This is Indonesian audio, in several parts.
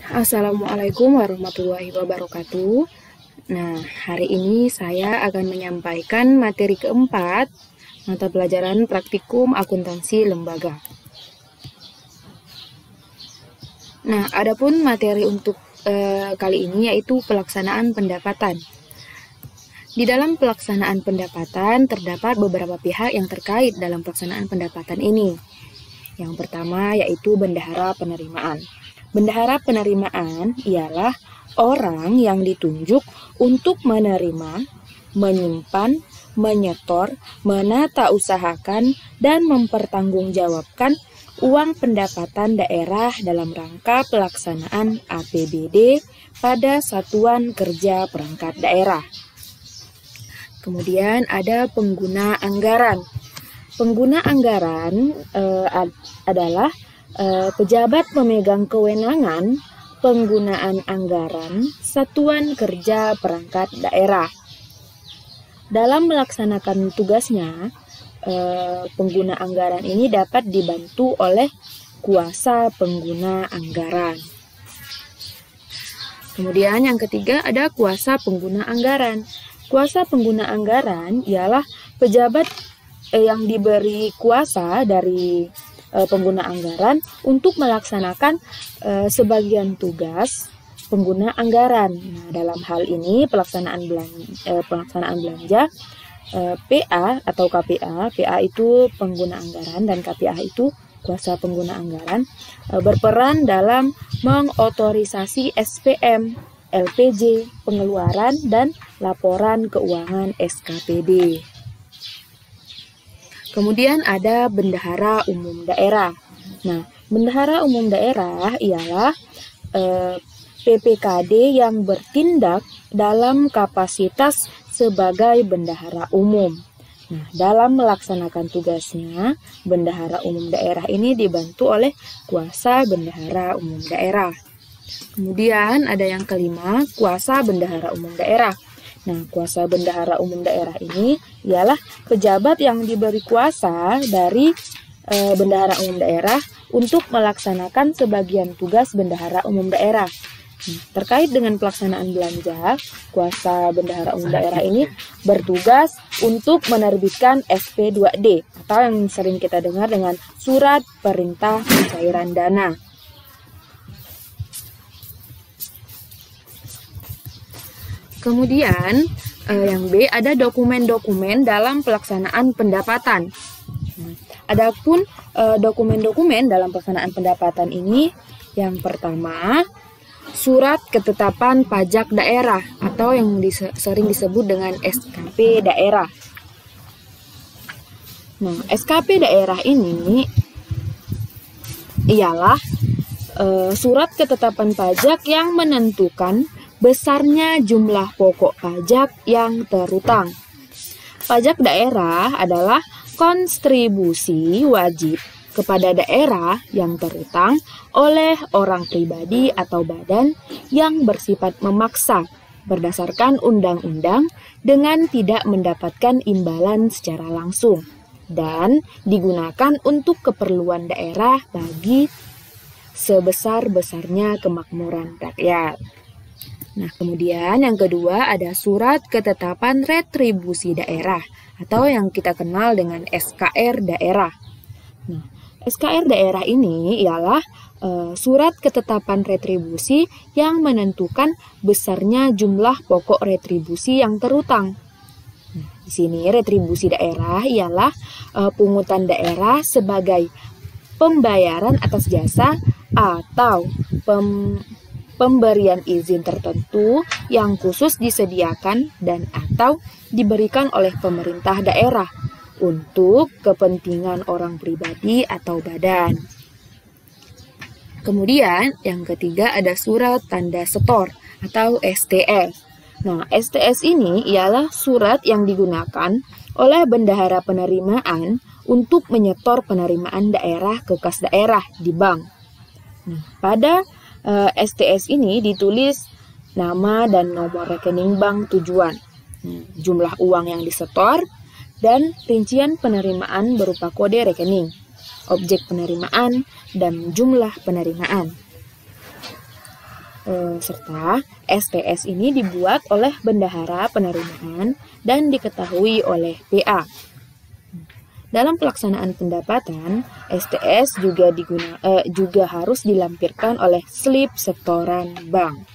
Assalamualaikum warahmatullahi wabarakatuh. Nah, hari ini saya akan menyampaikan materi keempat, mata pelajaran praktikum akuntansi lembaga. Nah, adapun materi untuk kali ini yaitu pelaksanaan pendapatan. Di dalam pelaksanaan pendapatan terdapat beberapa pihak yang terkait dalam pelaksanaan pendapatan ini. Yang pertama yaitu bendahara penerimaan. Bendahara penerimaan ialah orang yang ditunjuk untuk menerima, menyimpan, menyetor, menata usahakan, dan mempertanggungjawabkan uang pendapatan daerah dalam rangka pelaksanaan APBD pada satuan kerja perangkat daerah. Kemudian ada pengguna anggaran. Pengguna anggaran adalah pejabat pemegang kewenangan penggunaan anggaran satuan kerja perangkat daerah. Dalam melaksanakan tugasnya, pengguna anggaran ini dapat dibantu oleh kuasa pengguna anggaran. Kemudian yang ketiga ada kuasa pengguna anggaran. Kuasa pengguna anggaran ialah pejabat yang diberi kuasa dari pengguna anggaran untuk melaksanakan sebagian tugas pengguna anggaran. Nah, dalam hal ini pelaksanaan belanja PA atau KPA. PA itu pengguna anggaran dan KPA itu kuasa pengguna anggaran berperan dalam mengotorisasi SPM, LPJ, pengeluaran dan laporan keuangan SKPD. Kemudian ada bendahara umum daerah. Nah, bendahara umum daerah ialah PPKD yang bertindak dalam kapasitas sebagai bendahara umum. Nah, dalam melaksanakan tugasnya, bendahara umum daerah ini dibantu oleh kuasa bendahara umum daerah. Kemudian ada yang kelima, kuasa bendahara umum daerah. Nah, kuasa bendahara umum daerah ini ialah pejabat yang diberi kuasa dari bendahara umum daerah untuk melaksanakan sebagian tugas bendahara umum daerah. Terkait dengan pelaksanaan belanja, kuasa bendahara umum daerah ini bertugas untuk menerbitkan SP2D atau yang sering kita dengar dengan surat perintah pencairan dana. Kemudian yang B ada dokumen-dokumen dalam pelaksanaan pendapatan. Adapun dokumen-dokumen dalam pelaksanaan pendapatan ini yang pertama surat ketetapan pajak daerah atau yang sering disebut dengan SKP daerah. Nah, SKP daerah ini ialah surat ketetapan pajak yang menentukan besarnya jumlah pokok pajak yang terutang. Pajak daerah adalah kontribusi wajib kepada daerah yang terutang oleh orang pribadi atau badan yang bersifat memaksa berdasarkan undang-undang dengan tidak mendapatkan imbalan secara langsung dan digunakan untuk keperluan daerah bagi sebesar-besarnya kemakmuran rakyat. Nah, kemudian yang kedua ada surat ketetapan retribusi daerah atau yang kita kenal dengan SKR daerah. Nah, SKR daerah ini ialah surat ketetapan retribusi yang menentukan besarnya jumlah pokok retribusi yang terutang. Nah, di sini retribusi daerah ialah pungutan daerah sebagai pembayaran atas jasa atau pemberian izin tertentu yang khusus disediakan dan atau diberikan oleh pemerintah daerah untuk kepentingan orang pribadi atau badan. Kemudian yang ketiga ada surat tanda setor atau STS. Nah, STS ini ialah surat yang digunakan oleh bendahara penerimaan untuk menyetor penerimaan daerah ke kas daerah di bank. Nah, pada STS ini ditulis nama dan nomor rekening bank tujuan, jumlah uang yang disetor, dan rincian penerimaan berupa kode rekening, objek penerimaan, dan jumlah penerimaan. Serta STS ini dibuat oleh bendahara penerimaan dan diketahui oleh PA. Dalam pelaksanaan pendapatan, STS juga harus dilampirkan oleh slip setoran bank.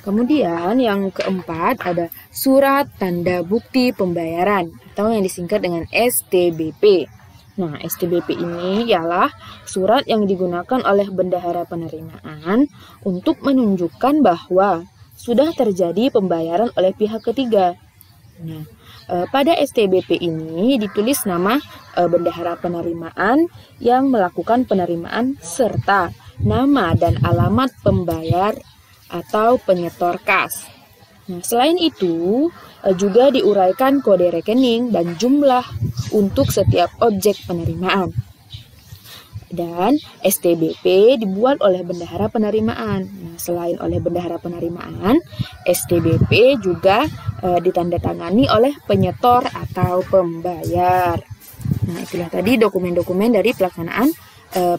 Kemudian yang keempat ada surat tanda bukti pembayaran atau yang disingkat dengan STBP. Nah, STBP ini ialah surat yang digunakan oleh bendahara penerimaan untuk menunjukkan bahwa sudah terjadi pembayaran oleh pihak ketiga. Nah, pada STBP ini ditulis nama bendahara penerimaan yang melakukan penerimaan serta nama dan alamat pembayar atau penyetor kas. Nah, selain itu juga diuraikan kode rekening dan jumlah untuk setiap objek penerimaan. Dan STBP dibuat oleh bendahara penerimaan. Nah, selain oleh bendahara penerimaan, STBP juga ditandatangani oleh penyetor atau pembayar. Nah, itulah tadi dokumen-dokumen dari pelaksanaan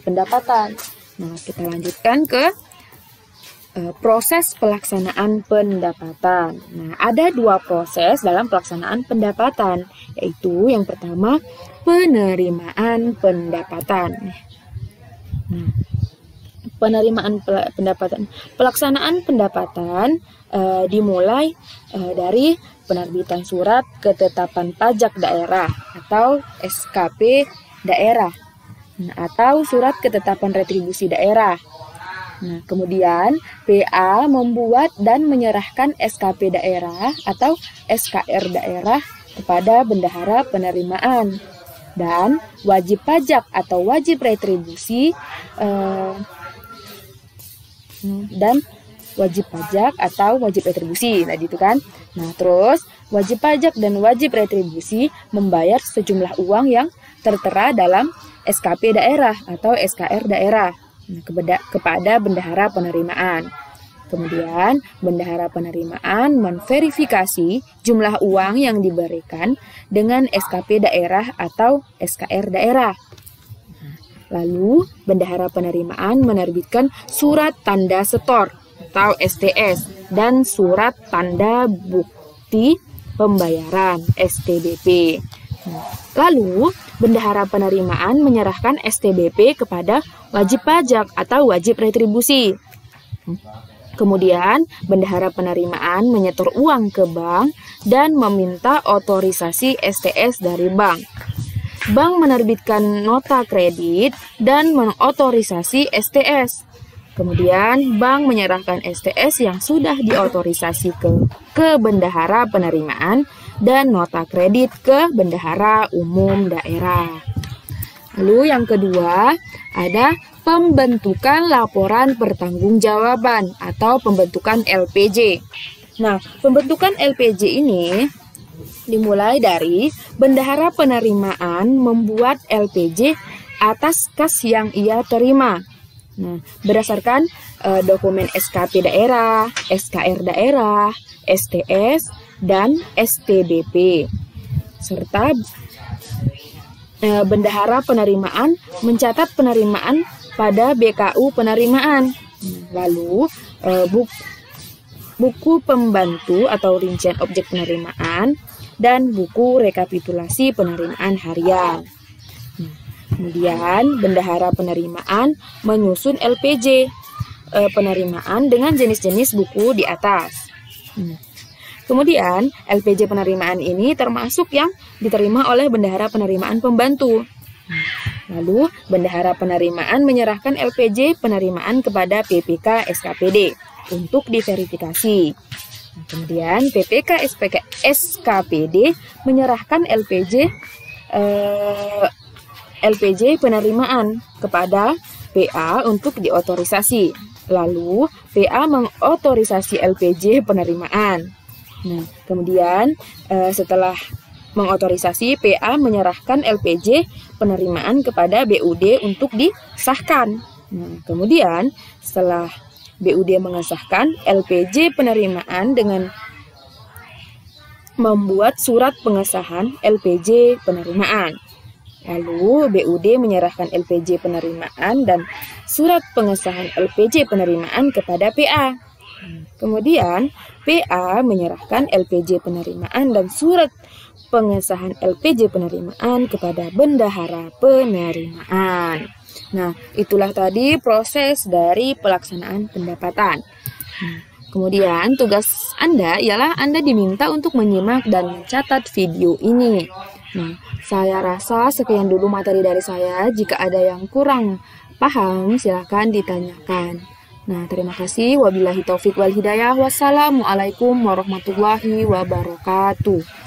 pendapatan. Nah, kita lanjutkan ke proses pelaksanaan pendapatan. Nah, ada dua proses dalam pelaksanaan pendapatan, yaitu yang pertama penerimaan pendapatan. Nah, penerimaan pendapatan, pelaksanaan pendapatan dimulai dari penerbitan surat ketetapan pajak daerah atau SKP daerah, atau surat ketetapan retribusi daerah. Nah, kemudian PA membuat dan menyerahkan SKP daerah atau SKR daerah kepada bendahara penerimaan, dan wajib pajak atau wajib retribusi tadi itu kan. Nah, terus wajib pajak dan wajib retribusi membayar sejumlah uang yang tertera dalam SKP daerah atau SKR daerah kepada bendahara penerimaan. Kemudian bendahara penerimaan memverifikasi jumlah uang yang diberikan dengan SKP daerah atau SKR daerah. Lalu bendahara penerimaan menerbitkan surat tanda setor atau STS dan surat tanda bukti pembayaran STBP. Lalu bendahara penerimaan menyerahkan STBP kepada wajib pajak atau wajib retribusi. Kemudian bendahara penerimaan menyetor uang ke bank dan meminta otorisasi STS dari bank. Bank menerbitkan nota kredit dan mengotorisasi STS. Kemudian bank menyerahkan STS yang sudah diotorisasi ke bendahara penerimaan dan nota kredit ke bendahara umum daerah. Lalu yang kedua ada pembentukan laporan pertanggungjawaban atau pembentukan LPJ. Nah, pembentukan LPJ ini dimulai dari bendahara penerimaan membuat LPJ atas kas yang ia terima. Nah, berdasarkan dokumen SKP daerah, SKR daerah, STS, dan STBP. Serta bendahara penerimaan mencatat penerimaan pada BKU penerimaan. Lalu buku pembantu atau rincian objek penerimaan dan buku rekapitulasi penerimaan harian. Kemudian bendahara penerimaan menyusun LPJ penerimaan dengan jenis-jenis buku di atas. Kemudian LPJ penerimaan ini termasuk yang diterima oleh bendahara penerimaan pembantu. Lalu bendahara penerimaan menyerahkan LPJ penerimaan kepada PPK SKPD untuk diverifikasi. Kemudian PPK SKPD menyerahkan LPJ penerimaan kepada PA untuk diotorisasi. Lalu PA mengotorisasi LPJ penerimaan. Nah, kemudian setelah mengotorisasi, PA menyerahkan LPJ penerimaan kepada BUD untuk disahkan. Nah, kemudian setelah BUD mengesahkan LPJ penerimaan dengan membuat surat pengesahan LPJ penerimaan. Lalu BUD menyerahkan LPJ penerimaan dan surat pengesahan LPJ penerimaan kepada PA. Kemudian PA menyerahkan LPJ penerimaan dan surat pengesahan LPJ penerimaan kepada bendahara penerimaan. Nah, itulah tadi proses dari pelaksanaan pendapatan. Kemudian tugas Anda ialah Anda diminta untuk menyimak dan mencatat video ini. Nah, saya rasa sekian dulu materi dari saya. Jika ada yang kurang paham, silakan ditanyakan. Nah, terima kasih. Wabillahi taufik wal hidayah. Wassalamualaikum warahmatullahi wabarakatuh.